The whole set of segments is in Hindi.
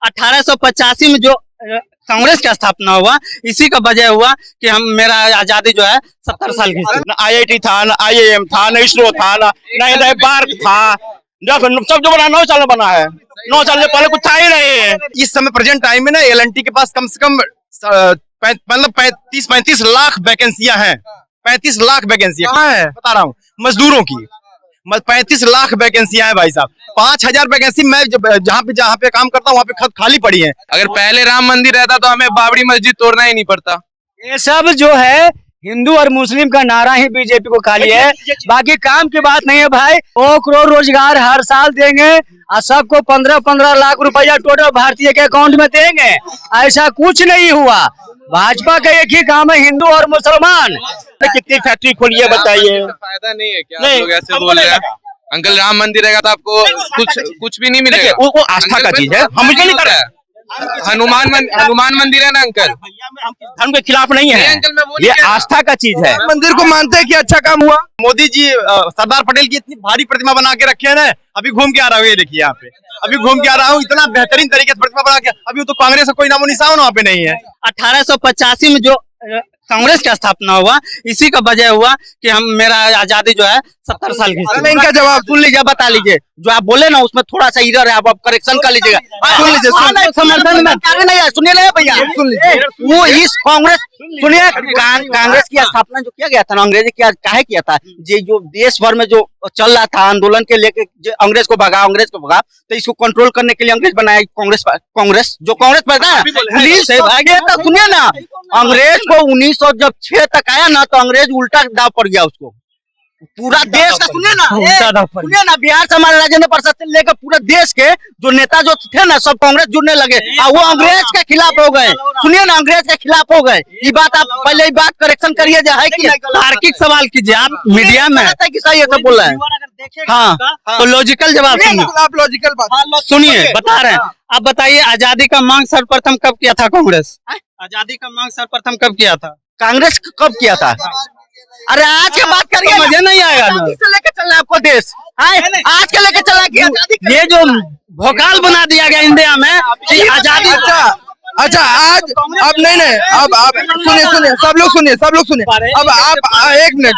1885 में जो कांग्रेस का स्थापना हुआ, इसी का वजह हुआ कि हम मेरा आजादी जो है 70 साल की। ना IIT था, ना IIM था, ना इसरो था, ना पार्क था, सब जो बना 9 साल में बना है। 9 साल से पहले कुछ था ही नहीं। इस समय प्रेजेंट टाइम में ना LNT के पास कम से कम मतलब 35 लाख वैकेंसियां हैं। 35 लाख वैकेंसियां कहाँ है बता रहा हूँ, मजदूरों की 35 लाख वैकेंसियां हैं भाई साहब। 5000 वैकेंसी मैं जहाँ पे काम करता हूँ वहाँ पे खाली पड़ी है। अगर पहले राम मंदिर रहता तो हमें बाबरी मस्जिद तोड़ना ही नहीं पड़ता। ये सब जो है हिंदू और मुस्लिम का नारा ही बीजेपी को खाली है, बाकी काम की बात नहीं है भाई। 2 करोड़ रोजगार हर साल देंगे और सबको 15-15 लाख रुपया टोटल भारतीय के अकाउंट में देंगे। ऐसा कुछ नहीं हुआ। भाजपा का एक ही काम है, हिंदू और मुसलमान। कितनी फैक्ट्री खोली है बताइए, फायदा नहीं है क्या? लोग ऐसे बोल रहे हैं। अंकल राम मंदिर रहेगा तो आपको कुछ भी नहीं मिलेगा। वो आस्था का चीज है, हम मुझे नहीं कर हनुमान मंदिर है ना अंकल, धर्म के खिलाफ नहीं है अंकल, मैं बोल ये आस्था का चीज है। मंदिर को मानते हैं कि अच्छा काम हुआ। मोदी जी सरदार पटेल की इतनी भारी प्रतिमा बना के रखे है ना, अभी घूम के आ रहा हूँ, ये देखिए यहाँ पे अभी घूम के आ रहा हूँ, इतना बेहतरीन तरीके से प्रतिमा बना के। अभी तो कांग्रेस का कोई नामो निशान वहाँ पे नहीं है। 1885 में जो कांग्रेस का स्थापना हुआ, इसी का वजह हुआ कि हम मेरा आजादी जो है 70 साल की। इनका जवाब सुन लीजिए, बता लीजिए, जो आप बोले ना उसमें थोड़ा सा इधर है, आप करेक्शन कर लीजिएगा। सुन लीजिए, समर्थन में सुनिए ना भैया, सुन लीजिए। वो इस कांग्रेस, सुनिए, कांग्रेस की स्थापना जो किया गया था ना, अंग्रेजी काहे किया था, ये जो देश भर में जो चल रहा था आंदोलन के लेके, अंग्रेज को भगा, तो इसको कंट्रोल करने के लिए अंग्रेज बनाया कांग्रेस जो कांग्रेस पैदा पुलिस है भागे। तो सुनिए ना, अंग्रेज को 1906 तक आया ना, तो अंग्रेज उल्टा दाव पड़ गया उसको। पूरा देश का सुनिए ना, बिहार से हमारे राजेंद्र प्रसाद से लेकर पूरे देश के जो नेता जो थे ना, सब कांग्रेस जुड़ने लगे और वो अंग्रेज के खिलाफ हो गए। सुनिए ना, अंग्रेज के खिलाफ हो गए। ये बात आप पहले ही बात करेक्शन करिए, जो है कि तार्किक सवाल कीजिए। आप मीडिया में कि सही ऐसा बोल रहे हैं, हाँ, तो लॉजिकल जवाब सुनिए। आप लॉजिकल बात सुनिए, बता रहे हैं। आप बताइए, आजादी का मांग सर्वप्रथम कब किया था कांग्रेस? आजादी का मांग सर्वप्रथम कब किया था कांग्रेस? कब किया था? अरे आज की बात करिए, मजा नहीं आएगा ना। किससे लेके चल रहा है आपको देश? आज के लेके चला कि ये जो भोकाल बना दिया गया इंडिया में कि आजादी। अच्छा आज अब नहीं, अब आप सुनिए, सब लोग सुनिए। अब आप एक मिनट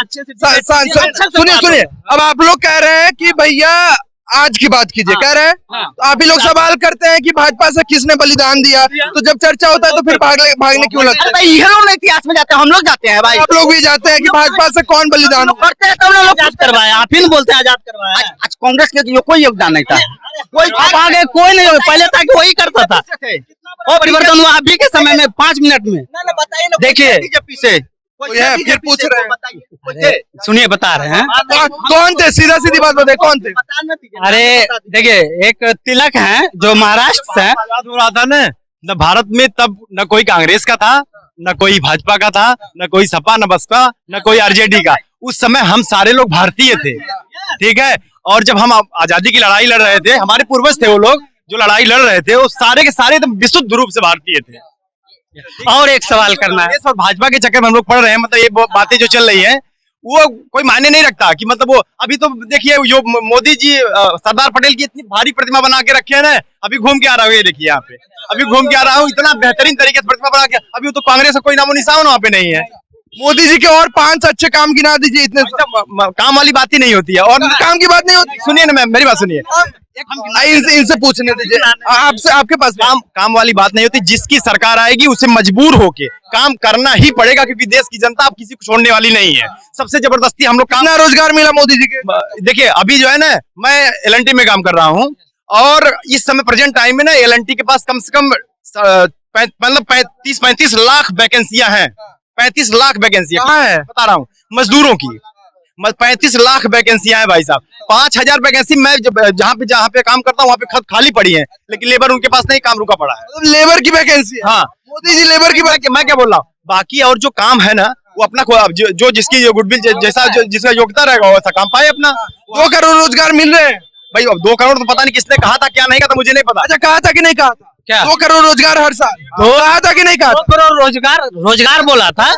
सुनिए। अब आप लोग कह रहे हैं कि भैया आज की बात कीजिए, कह रहे हैं, तो आप ही लोग सवाल करते हैं कि भाजपा से किसने बलिदान दिया, तो जब चर्चा होता है तो फिर भागने क्यों लगता है? भाई इतिहास में जाते हैं, हम लोग जाते हैं भाई। आप लोग भी जाते हैं कि भाजपा से कौन बलिदान करते हैं, तब लोग आजाद करवाया। आप ही बोलते हैं आजाद करवाया। आज कांग्रेस के कोई योगदान नहीं था, आगे कोई नहीं, पहले था कि वही करता था। और परिवर्तन हुआ अभी के समय में 5 मिनट में। देखिए पीछे फिर पूछ रहे हैं, सुनिए, बता रहे हैं कौन थे, सीधी बात बताइए, कौन थे? अरे देखिए, एक तिलक है जो महाराष्ट्र से हो रहा था न भारत में, तब न कोई कांग्रेस का था, न कोई भाजपा का था, न कोई सपा, न बसपा, न कोई आरजेडी का। उस समय हम सारे लोग भारतीय थे, ठीक है। और जब हम आजादी की लड़ाई लड़ रहे थे, हमारे पूर्वज थे वो लोग जो लड़ाई लड़ रहे थे, वो सारे के सारे एकदम विशुद्ध रूप से भारतीय थे। और एक सवाल करना है, और भाजपा के चक्कर में हम लोग पढ़ रहे हैं, मतलब ये बातें जो चल रही है वो कोई मायने नहीं रखता कि मतलब वो अभी तो देखिए, जो मोदी जी सरदार पटेल की इतनी भारी प्रतिमा बना के रखे है ना, अभी घूम के आ रहा हूँ, ये देखिए यहाँ पे अभी घूम के आ रहा हूँ, इतना बेहतरीन तरीके से प्रतिमा बना के। अभी तो कांग्रेस का कोई नामो निशान वहाँ पे नहीं है। मोदी जी के और 5 अच्छे काम गिना दीजिए। इतने काम वाली बात ही नहीं होती है, और काम की बात नहीं होती। सुनिए ना, मेरी बात सुनिए, इनसे पूछने दीजिए, आपके पास काम वाली बात नहीं होती। जिसकी सरकार आएगी उसे मजबूर होके काम करना ही पड़ेगा, क्योंकि देश की जनता अब किसी को छोड़ने वाली नहीं है। सबसे जबरदस्ती हम लोग कितना रोजगार मिला मोदी जी के? देखिए, अभी जो है ना, मैं LNT में काम कर रहा हूँ, और इस समय प्रेजेंट टाइम में ना LNT के पास कम से कम मतलब 35 लाख वैकेंसियां हैं। 35 लाख वैकेंसियां कहाँ है बता रहा हूँ, मजदूरों की 35 लाख वैकेंसियां हैं भाई साहब। 5000 वैकेंसी मैं जहाँ पे काम करता हूँ वहाँ पे खाली पड़ी है, लेकिन लेबर उनके पास नहीं, काम रुका पड़ा है। लेबर की वैकेंसी? हाँ, मोदी जी लेबर की मैं क्या बोल रहा हूँ, बाकी और जो काम है ना, वो अपना जो जिसकी गुडविल जैसा जिसका योग्यता रहेगा वैसा काम पाए अपना। 2 करोड़ रोजगार मिल रहे हैं भाई। अब 2 करोड़ तो पता नहीं किसने कहा था, क्या नहीं कहा था, मुझे नहीं पता। अच्छा, कहा था कि नहीं कहा था? क्या 2 करोड़ रोजगार हर साल कहा था कि नहीं कहा? 2 करोड़ रोजगार बोला था।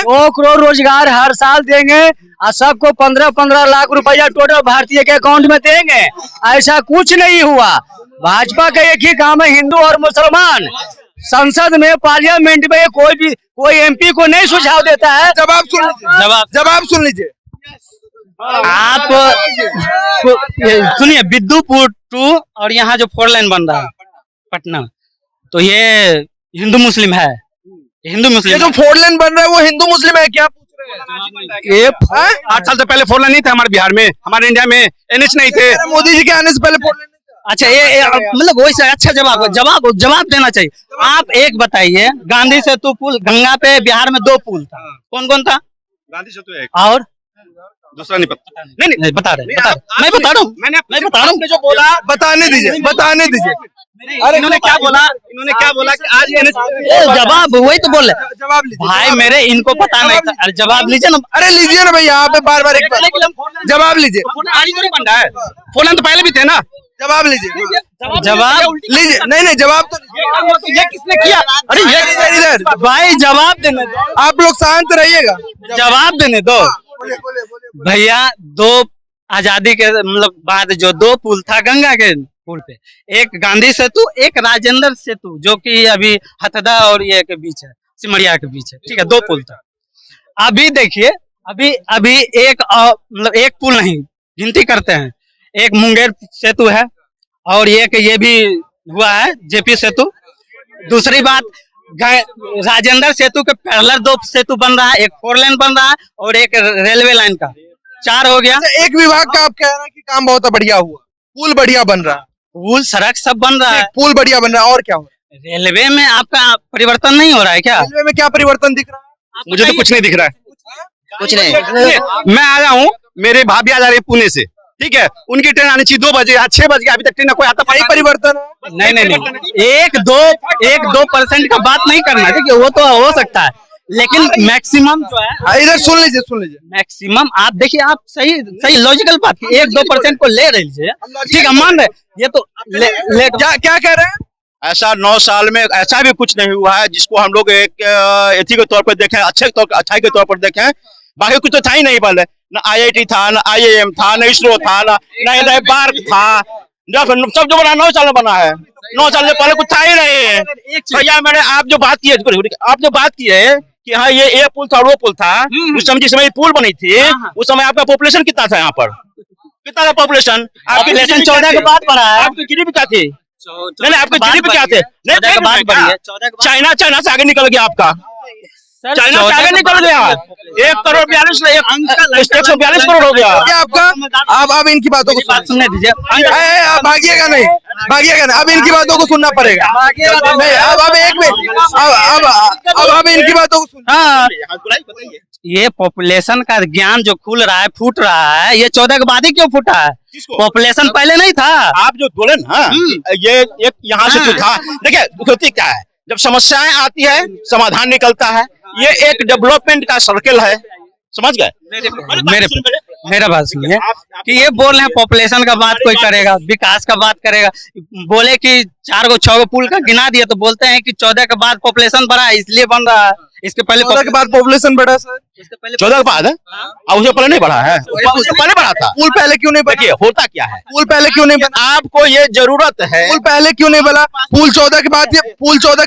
2 करोड़ रोजगार हर साल देंगे और सबको 15-15 लाख रुपया टोटल भारतीय के अकाउंट में देंगे। ऐसा कुछ नहीं हुआ। भाजपा का एक ही काम है, हिंदू और मुसलमान। संसद में, पार्लियामेंट में कोई एमपी को नहीं सुझाव देता है। जवाब सुन लीजिए, जवाब सुन लीजिए। आप सुनिए, बिद्दुपुर टू और यहाँ जो 4 लाइन बन रहा है पटना, तो ये हिंदू मुस्लिम है, हिंदू ये मुस्लिम जो 4 लाइन बन रहा है वो हिंदू मुस्लिम है क्या पूछ रहे हैं? ये 8 साल से पहले 4 लाइन नहीं थे हमारे बिहार में, हमारे इंडिया में NH नहीं थे। मोदी जी के आने से पहले 4 लाइन अच्छा, ये मतलब वैसे अच्छा जवाब देना चाहिए। आप एक बताइए, गांधी सेतु पुल, गंगा पे बिहार में 2 पुल था, कौन कौन था? गांधी सेतु एक, और दूसरा नहीं पता। नहीं बता रहे, मैं बता रहा हूँ, मैं बता रहा हूँ। जो बोला, बताने दीजिए। अरे इन्होंने क्या बोला कि आज जवाब वही तो बोल रहे जवाब लीजिए भाई, मेरे इनको पता नहीं था। अरे जवाब लीजिए ना। अरे लीजिए ना भैया, आप बार बार एक जवाब लीजिए। आज ही बन रहा है, 4 लाइन तो पहले भी थे ना। जवाब लीजिए, जवाब लीजिए। नहीं जवाब तो ये किसने किया? अरे इधर भाई जवाब देने दो, आप लोग शांत रहिएगा। जवाब देने दो भैया। 2 आजादी के मतलब बाद जो 2 पुल था गंगा के पुल पे, एक गांधी सेतु, एक राजेंद्र सेतु, जो कि अभी हथदा और ये के बीच है, सिमरिया के बीच है, ठीक है, 2 पुल था। अभी देखिए, अभी एक मतलब एक पुल नहीं, गिनती करते हैं, एक मुंगेर सेतु है और एक ये भी हुआ है जेपी सेतु। दूसरी बात, राजेंद्र सेतु के पैरेलल 2 सेतु बन रहा है, एक 4 लाइन बन रहा है और एक रेलवे लाइन का, 4 हो गया। एक विभाग का आप कह रहे हैं कि काम बहुत बढ़िया हुआ, पुल बढ़िया बन रहा है, पुल सड़क सब बन रहा है, पुल बढ़िया बन रहा है, और क्या हो रहा है? रेलवे में आपका परिवर्तन नहीं हो रहा है क्या? रेलवे में क्या परिवर्तन दिख रहा है? मुझे तो कुछ नहीं दिख रहा है, कुछ नहीं। मैं आया हूँ, मेरे भाभी आ जा रही है पुणे से, ठीक है, उनकी ट्रेन आनी चाहिए 2 बजे, आज 6 बज गया, अभी तक ट्रेन कोई आता यही परिवर्तन है। नहीं, 1-2% का बात नहीं करना, ठीक है, वो तो हो सकता है, लेकिन मैक्सिमम जो है, इधर सुन लीजिए। मैक्सिमम आप देखिए, आप सही लॉजिकल बात की 1-2% को ले रही है, ठीक है, मान रहे, ये तो क्या कह रहे हैं? ऐसा 9 साल में ऐसा भी कुछ नहीं हुआ है जिसको हम लोग एक एथी के तौर पर देखें, अच्छाई के तौर पर देखें। बाकी कुछ तो था ही नहीं, पहले न IIT था, न IIM था, न ISRO था, न बार्क था, सब जो बना 9 साल में बना है। 9 साल से पहले कुछ था ही नहीं। भैया आप जो बात की है कि हाँ ये पुल था, वो पुल था, उस समय जिस समय पुल बनी थी उस समय आपका पॉपुलेशन कितना था? यहाँ पर कितना था पॉपुलेशन? आपकी 14 के बाद बढ़ा है। आपकी GDP क्या थी? नहीं आपके GDP क्या थे? चाइना से आगे निकल गया आपका, चाइना से आगे निकल गया, 1,42 करोड़ हो गया आपका। अब इनकी बातों को सुनने दीजिए, आप भागिएगा नहीं, अब इनकी बातों को सुनना पड़ेगा। नहीं, अब एक मिनट, अब इनकी बातों को सुन। ये पॉपुलेशन का ज्ञान जो खुल रहा है, फूट रहा है, ये 14 के बाद ही क्यों फूटा है? पॉपुलेशन पहले नहीं था। आप जो बोले ना, ये एक यहाँ से जो था, देखिए होती क्या है, जब समस्याएं आती है समाधान निकलता है, ये एक डेवलपमेंट का सर्कल है, समझ गए? मेरा बात सुनिए कि ये बोल रहे हैं पॉपुलेशन का बात कोई करेगा, विकास का बात करेगा, बोले कि 4-6 पुल का गिना दिया तो बोलते हैं कि 14 के बाद पॉपुलेशन बढ़ा है इसलिए बन रहा है। इसके पहले 14 के बाद पॉपुलेशन बढ़ा सर? 14 के बाद है, उससे पहले नहीं बढ़ा है, उससे पहले बढ़ा था। पुल पहले क्यों नहीं बना? देखिए होता क्या है, पुल पहले क्यों नहीं बना? आपको ये जरूरत है, पुल पहले क्यों नहीं बना? पुल 14 के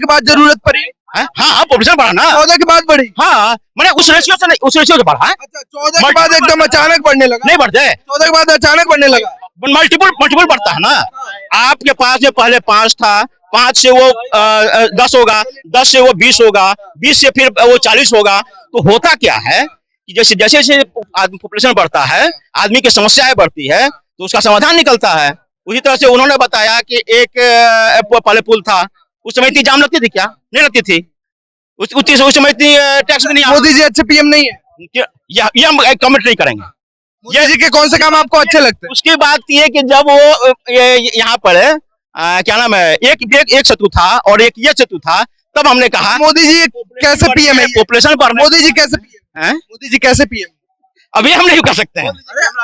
बाद जरूरत पड़ी। हाँ पॉपुलेशन बढ़ा ना, 14 के बाद बढ़ी। हाँ मैंने उस रेशियो से नहीं, उस रेशियो से बढ़ा है। अच्छा, 14 के बाद एकदम अचानक बढ़ने लगा? नहीं बढ़ जाए, 14 के बाद अचानक बढ़ने लगा, मल्टीपल बढ़ता है ना। आपके पास में पहले 5 था, 5 से वो 10 होगा, 10 से वो 20 होगा, 20 से फिर वो 40 होगा। तो होता क्या है कि जैसे जैसे पॉपुलेशन बढ़ता है, आदमी की समस्याएं बढ़ती है, तो उसका समाधान निकलता है। उसी तरह से उन्होंने बताया कि एक पहले पुल था, उस समय इतनी जाम लगती थी क्या? नहीं लगती थी, उस समय इतनी टैक्स भी नहीं। मोदी जी अच्छे PM नहीं है, ये हम कमेंट नहीं करेंगे। मोदी जी के कौन से काम आपको अच्छे लगते हैं? उसकी बात ये कि जब वो यहाँ पर क्या नाम है, एक सेतु था और एक ये सेतु था, तब हमने कहा मोदी जी कैसे PM है? पॉपुलेशन पर मोदी जी कैसे PM है? मोदी जी कैसे PM? अभी हम नहीं कर सकते हैं,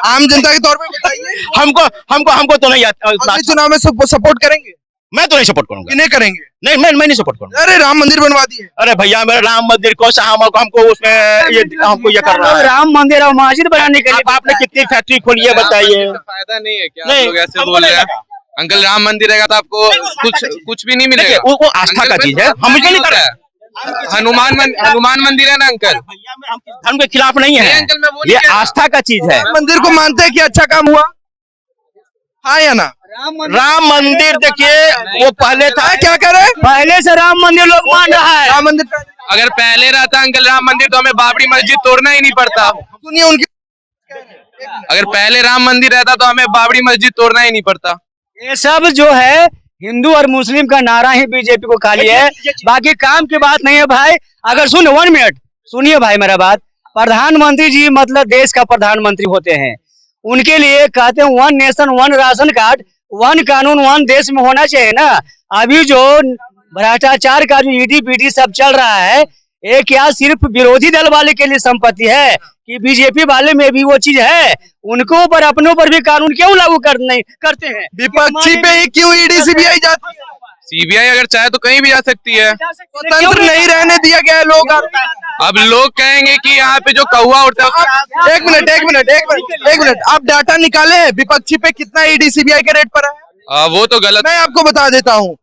आम जनता के तौर पे बताइए। हमको तो नहीं अगले चुनाव में सपोर्ट करेंगे? मैं तो नहीं सपोर्ट करूंगा। किन्हें करेंगे? नहीं मैं नहीं सपोर्ट करूंगा। अरे राम मंदिर बनवा दिए। अरे भैया मेरा राम मंदिर को हमको उसमें हमको ये कर रहा है। राम मंदिर और मस्जिद बनाने के लिए आपने कितनी फैक्ट्री खोली है बताइए? फायदा नहीं है क्या? नहीं, लोग ऐसे बोल रहे हैं। अंकल राम मंदिर रहेगा तो आपको कुछ भी नहीं मिलेगा। वो आस्था का चीज है, हम मुझे नहीं कर हनुमान मंदिर है ना अंकल, धर्म के खिलाफ नहीं है, अंकल मैं वो ये आस्था का चीज है। मंदिर को मानते हैं कि अच्छा काम हुआ, हाँ या ना? राम मंदिर देखिए वो पहले था, क्या करे, पहले से राम मंदिर लोग मान रहा है। राम मंदिर अगर पहले रहता अंकल राम मंदिर तो हमें बाबरी मस्जिद तोड़ना ही नहीं पड़ता। सुनिए उनकी, अगर पहले राम मंदिर रहता तो हमें बाबरी मस्जिद तोड़ना ही नहीं पड़ता। ये सब जो है हिंदू और मुस्लिम का नारा ही बीजेपी को खाली है, बाकी काम की बात नहीं है भाई। अगर सुन 1 मिनट सुनिए भाई मेरा बात, प्रधानमंत्री जी मतलब देश का प्रधानमंत्री होते हैं, उनके लिए कहते हैं 1 नेशन 1 राशन कार्ड 1 कानून 1 देश में होना चाहिए ना। अभी जो भ्रष्टाचार का जो ईडी पीडी सब चल रहा है, ये क्या सिर्फ विरोधी दल वाले के लिए संपत्ति है कि बीजेपी वाले में भी वो चीज है? उनको ऊपर अपनों पर भी कानून क्यों लागू करते हैं? विपक्षी पे ही क्यों ईडी सीबीआई जाती है? सीबीआई अगर चाहे तो कहीं भी जा सकती है, स्वतंत्र नहीं रहने दिया गया है लोग। अब लोग कहेंगे कि यहाँ पे जो कौवा उड़ता है। एक मिनट, आप डाटा निकाले हैं विपक्षी पे कितना ईडी सीबीआई के रेट पर है? वो तो गलत। मैं आपको बता देता हूँ,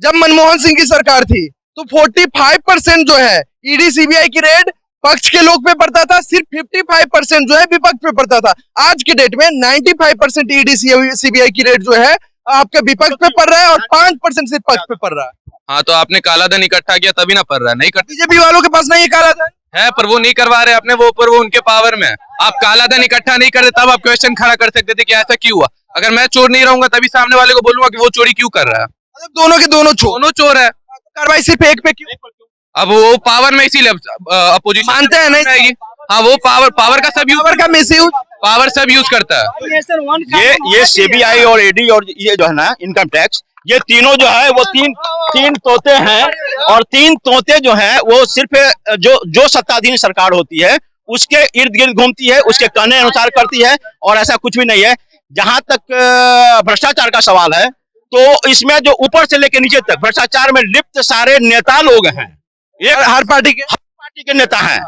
जब मनमोहन सिंह की सरकार थी तो 45% जो है ईडी सीबीआई की रेट पक्ष के लोग पे पड़ता था, सिर्फ 55% जो है विपक्ष पे पड़ता था। आज के डेट में 95% ईडी सीबीआई की रेट जो है आपके विपक्ष पे पड़ रहा है और 5% सिर्फ पक्ष पे पड़ रहा है। हाँ तो आपने काला धन इकट्ठा किया तभी ना पड़ रहा है, नहीं करते बीजेपी वालों के पास नहीं काला धन है पर वो नहीं करवा रहे अपने, वो पर वो उनके पावर में है। आप काला धन इकट्ठा नहीं करते तब आप क्वेश्चन खड़ा कर सकते थे कि ऐसा क्यों हुआ। अगर मैं चोर नहीं रहूंगा तभी सामने वाले को बोलूंगा कि वो चोरी क्यों कर रहा है। दोनों के दोनों चोर है, कार्रवाई सिर्फ एक पे क्यों? अब वो पावर में इसीलिए अपोजिशन मानते हैं नहीं? हाँ वो पावर का सब पावर का मिसयूज, पावर सब यूज करता है। ये सीबीआई और ईडी और ये जो है ना इनकम टैक्स, ये तीनों जो है वो तीन तोते हैं, और 3 तोते जो हैं वो सिर्फ जो सत्ताधीन सरकार होती है उसके इर्द गिर्द घूमती है, उसके कहने अनुसार करती है, और ऐसा कुछ भी नहीं है। जहां तक भ्रष्टाचार का सवाल है तो इसमें जो ऊपर से लेकर नीचे तक भ्रष्टाचार में लिप्त सारे नेता लोग हैं, हर पार्टी के नेता हैं,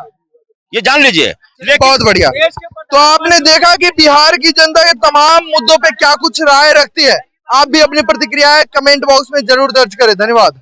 ये जान लीजिए। बहुत बढ़िया। तो आपने देखा कि बिहार की जनता के तमाम मुद्दों पे क्या कुछ राय रखती है। आप भी अपनी प्रतिक्रियाएं कमेंट बॉक्स में जरूर दर्ज करें। धन्यवाद।